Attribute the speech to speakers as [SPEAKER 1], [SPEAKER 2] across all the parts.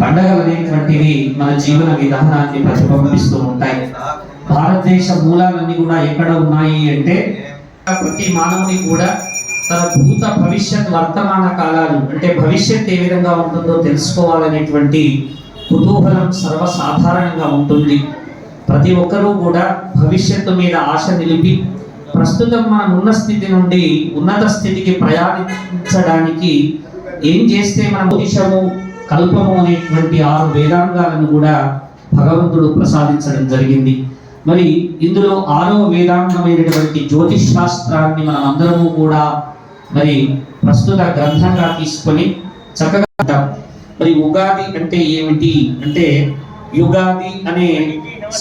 [SPEAKER 1] పండగలు అనేటువంటివి మన జీవన విధానాన్ని ప్రతిబింబిస్తూ ఉంటాయి. భారతదేశ మూలాలన్నీ కూడా ఎక్కడ ఉన్నాయి అంటే ప్రతి మానవుని కూడా తన భూత భవిష్యత్ వర్తమాన కాలాలు అంటే భవిష్యత్ ఏ విధంగా ఉంటుందో తెలుసుకోవాలనేటువంటి కుతూహలం సర్వసాధారణంగా ఉంటుంది. ప్రతి ఒక్కరూ కూడా భవిష్యత్తు మీద ఆశ నిలిపి ప్రస్తుతం మనం ఉన్న స్థితి నుండి ఉన్నత స్థితికి ప్రయాణించడానికి ఏం చేస్తే మనం జ్యోతిషము కల్పము అనేటువంటి 6 వేదాంగాలను కూడా భగవంతుడు ప్రసాదించడం జరిగింది. మరి ఇందులో 6వ వేదాంగమైనటువంటి జ్యోతిష్ శాస్త్రాన్ని మనం అందరము కూడా మరి ప్రస్తుత గ్రంథంగా తీసుకొని చక్కగా మరి ఉగాది అంటే ఏమిటి అంటే యుగాది అనే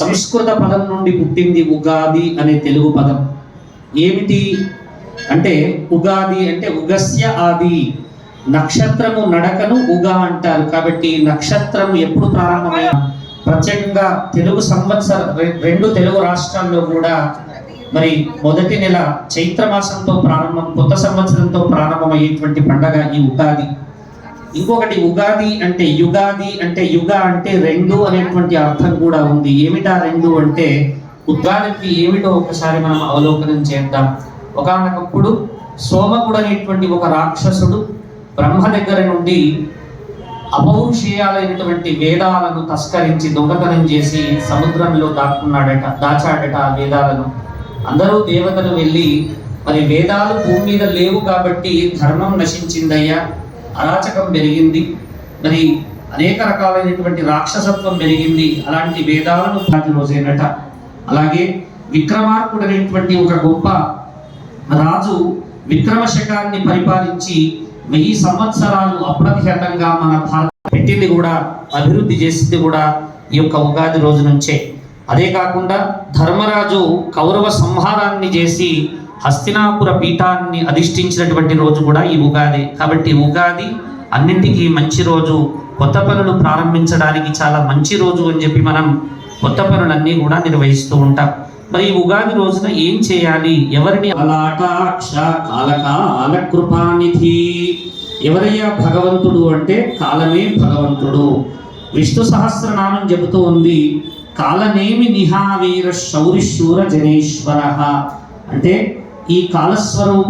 [SPEAKER 1] సంస్కృత పదం నుండి పుట్టింది ఉగాది అనే తెలుగు పదం. ఏమిటి అంటే ఉగాది అంటే ఉగస్య ఆది, నక్షత్రము నడకను ఉగా అంటారు. కాబట్టి నక్షత్రం ఎప్పుడు ప్రారంభమైన ప్రత్యేకంగా తెలుగు సంవత్సర 2 తెలుగు రాష్ట్రాల్లో కూడా మరి మొదటి నెల చైత్రమాసంతో ప్రారంభం, కొత్త సంవత్సరంతో ప్రారంభమయ్యేటువంటి పండగ ఈ ఉగాది. ఇంకొకటి ఉగాది అంటే యుగాది అంటే యుగ అంటే 2 అనేటువంటి అర్థం కూడా ఉంది. ఏమిటా 2 అంటే ఉగాదికి ఏమిటో ఒకసారి మనం అవలోకనం చేద్దాం. ఒకానొకప్పుడు సోమకుడు అనేటువంటి ఒక రాక్షసుడు బ్రహ్మ దగ్గర నుండి అపౌరుషేయాలైనటువంటి వేదాలను తస్కరించి దొంగతనం చేసి సముద్రంలో దాచాడట ఆ వేదాలను. అందరూ దేవతలు వెళ్ళి మరి వేదాలు భూమి మీద లేవు కాబట్టి ధర్మం నశించిందయ్యా, అరాచకం పెరిగింది, మరి అనేక రకాలైనటువంటి రాక్షసత్వం పెరిగింది, అలాంటి వేదాలను రోజేనట. అలాగే విక్రమార్కుడు అనేటువంటి ఒక గొప్ప రాజు విక్రమశకాన్ని పరిపాలించి 1000 సంవత్సరాలు అప్రతిహతంగా మన భారత పెట్టింది కూడా అభివృద్ధి చేసింది కూడా ఈ యొక్క ఉగాది రోజు నుంచే. అదే కాకుండా ధర్మరాజు కౌరవ సంహారాన్ని చేసి హస్తినాపుర పీఠాన్ని అధిష్ఠించినటువంటి రోజు కూడా ఈ ఉగాది. కాబట్టి ఉగాది అన్నింటికీ మంచి రోజు, కొత్త పనులు ప్రారంభించడానికి చాలా మంచి రోజు అని చెప్పి మనం కొత్త పనులన్నీ కూడా నిర్వహిస్తూ ఉంటాం. మరి ఈ ఉగాది రోజున ఏం చేయాలి, ఎవరిని అలాటాక్ష కాలకాల కృపానిధి, ఎవరయ్యా భగవంతుడు అంటే కాలమే భగవంతుడు. విష్ణు సహస్రనామం చెబుతూ ఉంది కాలనేమి నిహావీర శౌరిశూర జనేశ్వర అంటే ఈ కాలస్వరూప